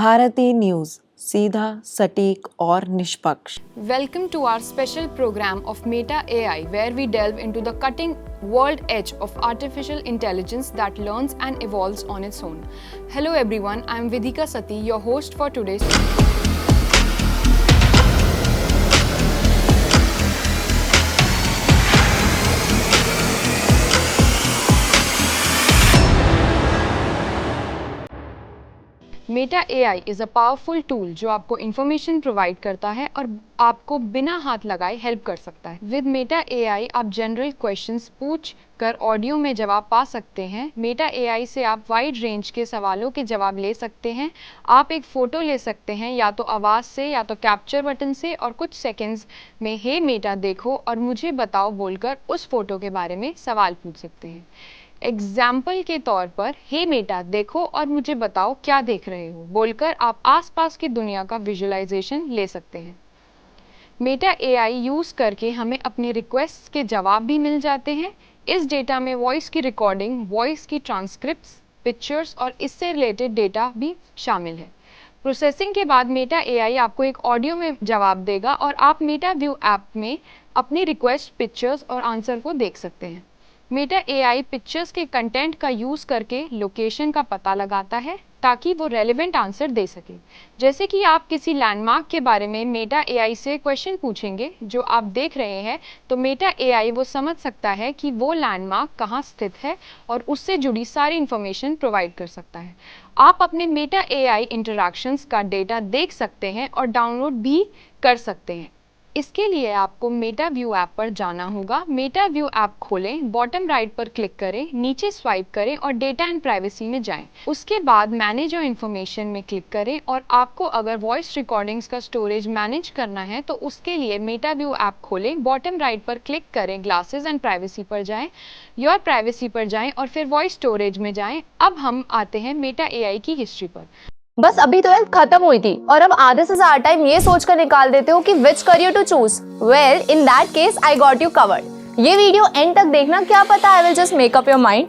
Bharti news, सीधा, सटीक और निष्पक्ष। Welcome to our special program of Meta AI, where we delve into the cutting world edge of artificial intelligence that learns and evolves on its own. Hello everyone, I am Vidika Sati, your host for today's. Meta AI is a powerful tool जो आपको information provide करता है और आपको बिना हाथ लगाए help कर सकता है। विद मेटा AI आप जनरल क्वेश्चंस पूछ कर ऑडियो में जवाब पा सकते हैं। मेटा AI से आप वाइड रेंज के सवालों के जवाब ले सकते हैं। आप एक फ़ोटो ले सकते हैं या तो आवाज़ से या तो कैप्चर बटन से और कुछ सेकेंड्स में हे मेटा देखो और मुझे बताओ बोलकर उस फोटो के बारे में सवाल पूछ सकते हैं। एग्जाम्पल के तौर पर हे मेटा देखो और मुझे बताओ क्या देख रहे हो बोलकर आप आसपास की दुनिया का विजुअलाइजेशन ले सकते हैं। मेटा AI यूज़ करके हमें अपनी रिक्वेस्ट के जवाब भी मिल जाते हैं। इस डेटा में वॉइस की रिकॉर्डिंग, वॉइस की ट्रांसक्रिप्ट्स, पिक्चर्स और इससे रिलेटेड डेटा भी शामिल है। प्रोसेसिंग के बाद मेटा AI आपको एक ऑडियो में जवाब देगा और आप मेटा व्यू ऐप में अपनी रिक्वेस्ट, पिक्चर्स और आंसर को देख सकते हैं। मेटा AI पिक्चर्स के कंटेंट का यूज़ करके लोकेशन का पता लगाता है ताकि वो रेलेवेंट आंसर दे सके। जैसे कि आप किसी लैंडमार्क के बारे में मेटा AI से क्वेश्चन पूछेंगे जो आप देख रहे हैं, तो मेटा AI वो समझ सकता है कि वो लैंडमार्क कहाँ स्थित है और उससे जुड़ी सारी इन्फॉर्मेशन प्रोवाइड कर सकता है। आप अपने मेटा AI इंटरैक्शंस का डेटा देख सकते हैं और डाउनलोड भी कर सकते हैं। इसके लिए आपको मेटा व्यू ऐप पर जाना होगा। मेटा व्यू ऐप खोलें, बॉटम राइट पर क्लिक करें, नीचे स्वाइप करें और डेटा एंड प्राइवेसी में जाएं। उसके बाद मैनेज योर इन्फॉर्मेशन में क्लिक करें और आपको अगर वॉइस रिकॉर्डिंग्स का स्टोरेज मैनेज करना है तो उसके लिए मेटा व्यू ऐप खोलें, बॉटम राइट पर क्लिक करें, ग्लासेस एंड प्राइवेसी पर जाएं, योर प्राइवेसी पर जाएं और फिर वॉइस स्टोरेज में जाएं। अब हम आते हैं मेटा AI की हिस्ट्री पर। बस अभी 12th खत्म हुई थी और अब आधे से ज्यादा टाइम ये सोचकर निकाल देते हो कि which career to choose. Well, in that case I got you covered. ये वीडियो एंड तक देखना, क्या पता I will just make up your mind.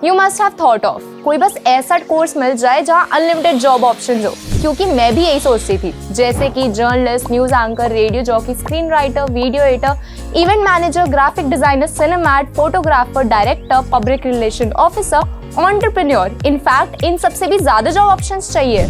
You must have thought of कोई बस ऐसा कोर्स मिल जाए जहाँ अनलिमिटेड जॉब ऑप्शन हो, क्योंकि मैं भी यही सोचती थी। जैसे कि journalist, news anchor, radio jockey, screen writer, video editor, event manager, graphic designer, सिनेमैट, photographer, director, public relation officer, entrepreneur. In fact इन सबसे भी ज्यादा जॉब ऑप्शंस चाहिए।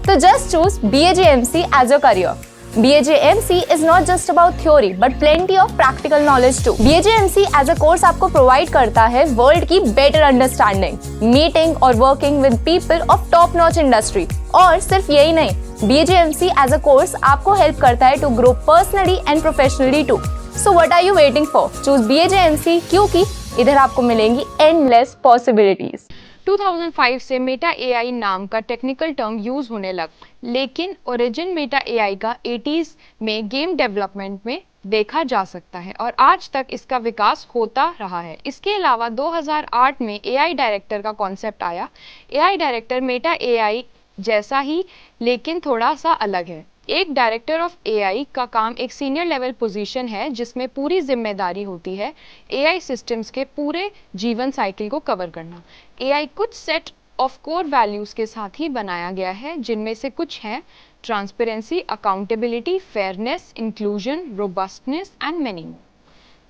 तो just choose BAJMC as your career. BAJMC is not just about theory but plenty of practical knowledge too. BAJMC as a course आपको provide करता है world की बेटर अंडरस्टैंडिंग, मीटिंग और working with people of top notch industry. और सिर्फ यही नहीं, BAJMC as a course आपको हेल्प करता है to grow personally and professionally too. So what are you waiting for? Choose BAJMC, क्योंकि इधर आपको मिलेंगी एंडलेस पॉसिबिलिटीज। 2005 से मेटा AI नाम का टेक्निकल टर्म यूज होने लगा, लेकिन ओरिजिन मेटा AI का 80s में गेम डेवलपमेंट में देखा जा सकता है और आज तक इसका विकास होता रहा है। इसके अलावा 2008 में AI डायरेक्टर का कॉन्सेप्ट आया। AI डायरेक्टर मेटा AI जैसा ही लेकिन थोड़ा सा अलग है। एक डायरेक्टर ऑफ AI का काम एक सीनियर लेवल पोजीशन है जिसमें पूरी जिम्मेदारी होती है AI सिस्टम्स के पूरे जीवन साइकिल को कवर करना। AI कुछ सेट ऑफ कोर वैल्यूज के साथ ही बनाया गया है, जिनमें से कुछ हैं transparency, accountability, fairness, inclusion, robustness and many more.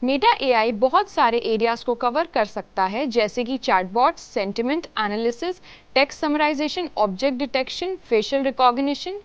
Meta AI बहुत सारे एरियाज को कवर कर सकता है, जैसे कि chatbots, sentiment analysis, text summarisation, object detection, facial recognition.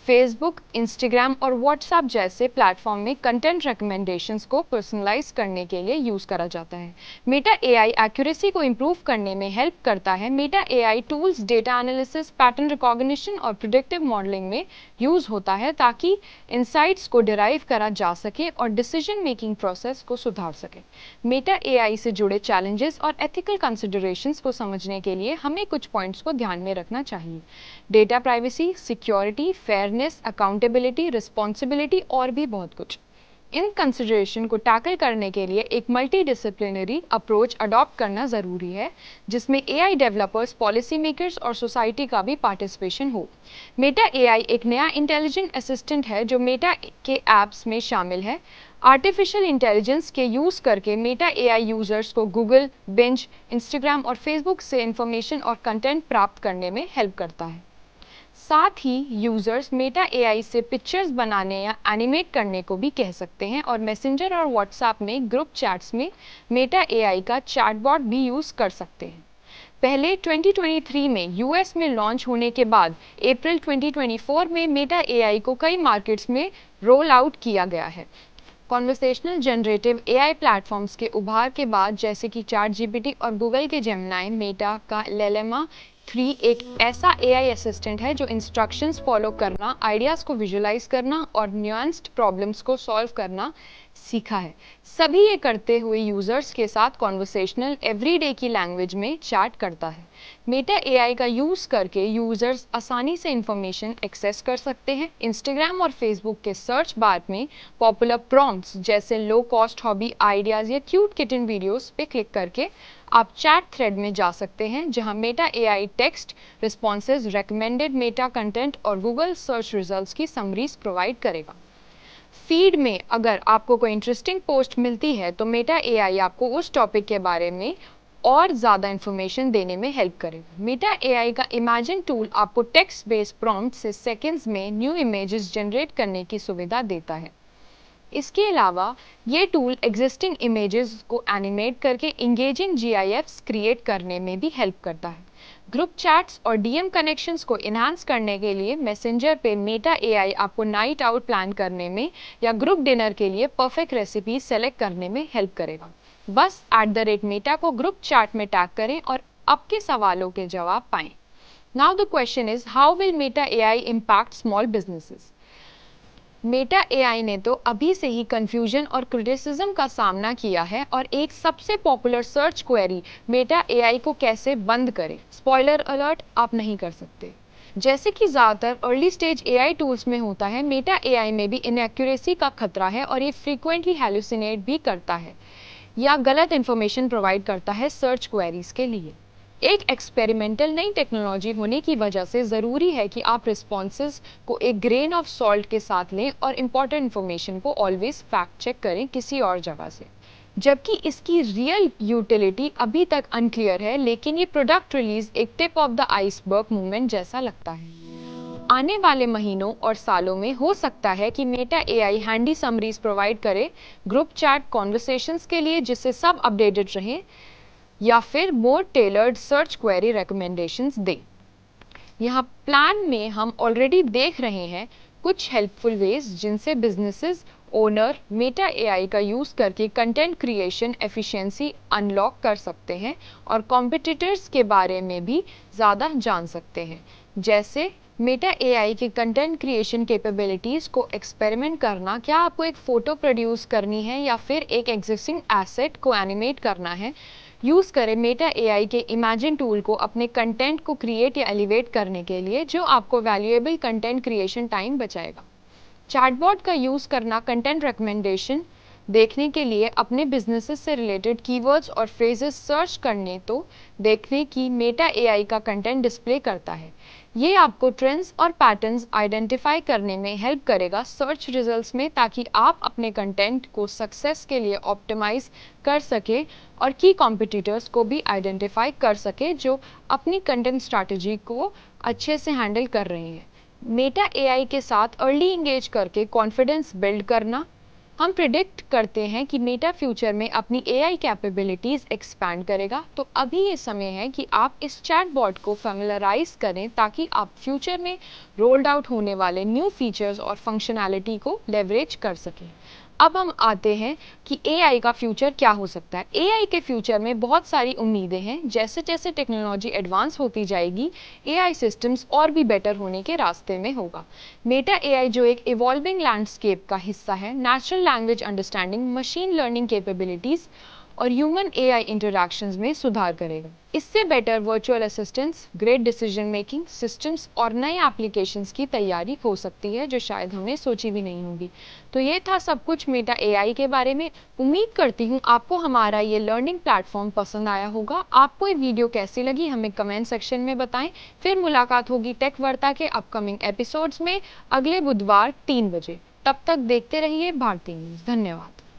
Facebook, Instagram और व्हाट्सएप जैसे प्लेटफॉर्म में कंटेंट रिकमेंडेशंस को पर्सनलाइज करने के लिए यूज करा जाता है। मेटा AI एक्यूरेसी को इम्प्रूव करने में हेल्प करता है। Meta AI tools data analysis, pattern recognition और प्रिडिक्टिव मॉडलिंग में यूज होता है ताकि इंसाइट्स को डिराइव करा जा सके और डिसीजन मेकिंग प्रोसेस को सुधार सके। मेटा AI से जुड़े चैलेंजेस और एथिकल कंसिडरेशंस को समझने के लिए हमें कुछ पॉइंट्स को ध्यान में रखना चाहिए। Data privacy, security, fairness, accountability, responsibility और भी बहुत कुछ। इन कंसिडरेशन को टैकल करने के लिए एक मल्टी डिसिप्लिनरी अप्रोच अडॉप्ट करना ज़रूरी है, जिसमें AI डेवलपर्स, पॉलिसी मेकर्स और सोसाइटी का भी पार्टिसिपेशन हो। मेटा AI एक नया इंटेलिजेंट असिस्टेंट है जो मेटा के ऐप्स में शामिल है। आर्टिफिशियल इंटेलिजेंस के यूज़ करके मेटा AI यूजर्स को गूगल, बिंज, इंस्टाग्राम और फेसबुक से इंफॉर्मेशन और कंटेंट प्राप्त करने में हेल्प करता है। साथ ही यूजर्स मेटा एआई से पिक्चर्स बनाने या एनिमेट करने को भी कह सकते हैं और मैसेंजर और व्हाट्सएप में ग्रुप चैट्स में मेटा एआई का चैटबॉट भी यूज़ कर सकते हैं। पहले 2023 में यूएस में लॉन्च होने के बाद अप्रैल 2024 में मेटा एआई को कई मार्केट्स में रोल आउट किया गया है। कॉन्वर्सेशनल जनरेटिव एआई प्लेटफॉर्म्स के उभार के बाद जैसे कि चैट जीपीटी और गूगल के जेमिनी, मेटा का लेलेमा 3 एक ऐसा एआई असिस्टेंट है जो इंस्ट्रक्शंस फॉलो करना, आइडियाज़ को विजुलाइज करना और न्यूएंस्ड प्रॉब्लम्स को सॉल्व करना सीखा है। सभी ये करते हुए यूजर्स के साथ कॉन्वर्सेशनल एवरीडे की लैंग्वेज में चैट करता है। मेटा एआई का यूज़ करके यूजर्स आसानी से इंफॉर्मेशन एक्सेस कर सकते हैं। इंस्टाग्राम और फेसबुक के सर्च बार में पॉपुलर प्रॉम्प्ट्स जैसे लो कॉस्ट हॉबी आइडियाज़ या क्यूट किटन वीडियोस पे क्लिक करके आप चैट थ्रेड में जा सकते हैं जहां Meta AI text responses, recommended Meta content और गूगल सर्च रिजल्ट्स की समरीज प्रोवाइड करेगा। फीड में अगर आपको कोई इंटरेस्टिंग पोस्ट मिलती है तो मेटा एआई आपको उस टॉपिक के बारे में और ज़्यादा इन्फॉर्मेशन देने में हेल्प करेगा। मेटा एआई का इमेजिन टूल आपको टेक्स्ट बेस्ड प्रॉम्प्ट से सेकंड्स में न्यू इमेजेस जनरेट करने की सुविधा देता है। इसके अलावा ये टूल एग्जिस्टिंग इमेजेस को एनिमेट करके इंगेजिंग जीआईएफ्स क्रिएट करने में भी हेल्प करता है। ग्रुप चैट्स और डीएम कनेक्शंस को इन्हांस करने के लिए मैसेंजर पे मेटा एआई आपको नाइट आउट प्लान करने में या ग्रुप डिनर के लिए परफेक्ट रेसिपी सेलेक्ट करने में हेल्प करेगा। बस @मेटा को ग्रुप चैट में टैग करें और आपके सवालों के जवाब पाएं। Now the question is, how will Meta AI impact small businesses? Meta AI ने तो अभी से ही कंफ्यूजन और क्रिटिसिज्म का सामना किया है और एक सबसे popular search query Meta AI को कैसे बंद करें, स्पॉइलर अलर्ट, आप नहीं कर सकते। जैसे कि ज़्यादातर अर्ली स्टेज एआई टूल्स में होता है, मेटा एआई में भी इनएक्यूरेसी का खतरा है और ये फ्रीक्वेंटली हैलुसिनेट भी करता है या गलत इंफॉर्मेशन प्रोवाइड करता है सर्च क्वेरीज के लिए। एक एक्सपेरिमेंटल नई टेक्नोलॉजी होने की वजह से ज़रूरी है कि आप रिस्पॉन्सेज को एक ग्रेन ऑफ सॉल्ट के साथ लें और इम्पॉर्टेंट इन्फॉर्मेशन को ऑलवेज फैक्ट चेक करें किसी और जगह से। जबकि इसकी रियल यूटिलिटी अभी तक अनक्लियर है, लेकिन ये प्रोडक्ट रिलीज एक tip of the iceberg movement जैसा लगता है। आने वाले महीनों और सालों में हो सकता है कि Meta AI handy summaries provide करे ग्रुप चैट कॉन्वर्सेशंस के लिए जिससे सब अपडेटेड रहें, या फिर मोर टेलर्ड सर्च क्वेरी रिकमेंडेशंस दे। यहाँ प्लान में हम ऑलरेडी देख रहे हैं कुछ हेल्पफुल वेज जिनसे बिजनेसेस ओनर मेटा एआई का यूज़ करके कंटेंट क्रिएशन एफिशिएंसी अनलॉक कर सकते हैं और कॉम्पिटिटर्स के बारे में भी ज़्यादा जान सकते हैं। जैसे मेटा एआई के कंटेंट क्रिएशन कैपेबिलिटीज़ को एक्सपेरिमेंट करना, क्या आपको एक फ़ोटो प्रोड्यूस करनी है या फिर एक एग्जिस्टिंग एसेट को एनिमेट करना है, यूज़ करें मेटा एआई के इमेजिन टूल को अपने कंटेंट को क्रिएट या एलिवेट करने के लिए, जो आपको वैल्यूएबल कंटेंट क्रिएशन टाइम बचाएगा। चैटबॉट का यूज़ करना कंटेंट रिकमेंडेशन देखने के लिए अपने बिजनेसेस से रिलेटेड कीवर्ड्स और फ्रेजेस सर्च करने तो देखने की मेटा एआई का कंटेंट डिस्प्ले करता है। ये आपको ट्रेंड्स और पैटर्न्स आइडेंटिफाई करने में हेल्प करेगा सर्च रिजल्ट्स में, ताकि आप अपने कंटेंट को सक्सेस के लिए ऑप्टिमाइज कर सके और की कॉम्पिटिटर्स को भी आइडेंटिफाई कर सके जो अपनी कंटेंट स्ट्रैटेजी को अच्छे से हैंडल कर रहे हैं। मेटा एआई के साथ अर्ली इंगेज करके कॉन्फिडेंस बिल्ड करना। हम प्रिडिक्ट करते हैं कि मेटा फ्यूचर में अपनी एआई कैपेबिलिटीज़ एक्सपैंड करेगा, तो अभी ये समय है कि आप इस चैटबॉट को फैमिलराइज करें ताकि आप फ्यूचर में रोल्ड आउट होने वाले न्यू फीचर्स और फंक्शनैलिटी को लेवरेज कर सकें। अब हम आते हैं कि एआई का फ्यूचर क्या हो सकता है। एआई के फ्यूचर में बहुत सारी उम्मीदें हैं। जैसे जैसे टेक्नोलॉजी एडवांस होती जाएगी, एआई सिस्टम्स और भी बेटर होने के रास्ते में होगा। मेटा एआई जो एक इवॉल्विंग लैंडस्केप का हिस्सा है, natural language understanding, machine learning capabilities और ह्यूमन एआई इंटरैक्शंस में सुधार करेगा। इससे better virtual assistants, great decision making systems और नए एप्लीकेशंस की तैयारी हो सकती है जो शायद हमने सोची भी नहीं होगी। तो ये था सब कुछ मेटा एआई के बारे में। उम्मीद करती हूँ आपको हमारा ये लर्निंग प्लेटफॉर्म पसंद आया होगा। आपको ये वीडियो कैसी लगी हमें कमेंट सेक्शन में बताएं। फिर मुलाकात होगी टेक वार्ता के अपकमिंग एपिसोड्स में अगले बुधवार 3 बजे। तब तक देखते रहिए भारती न्यूज़। धन्यवाद।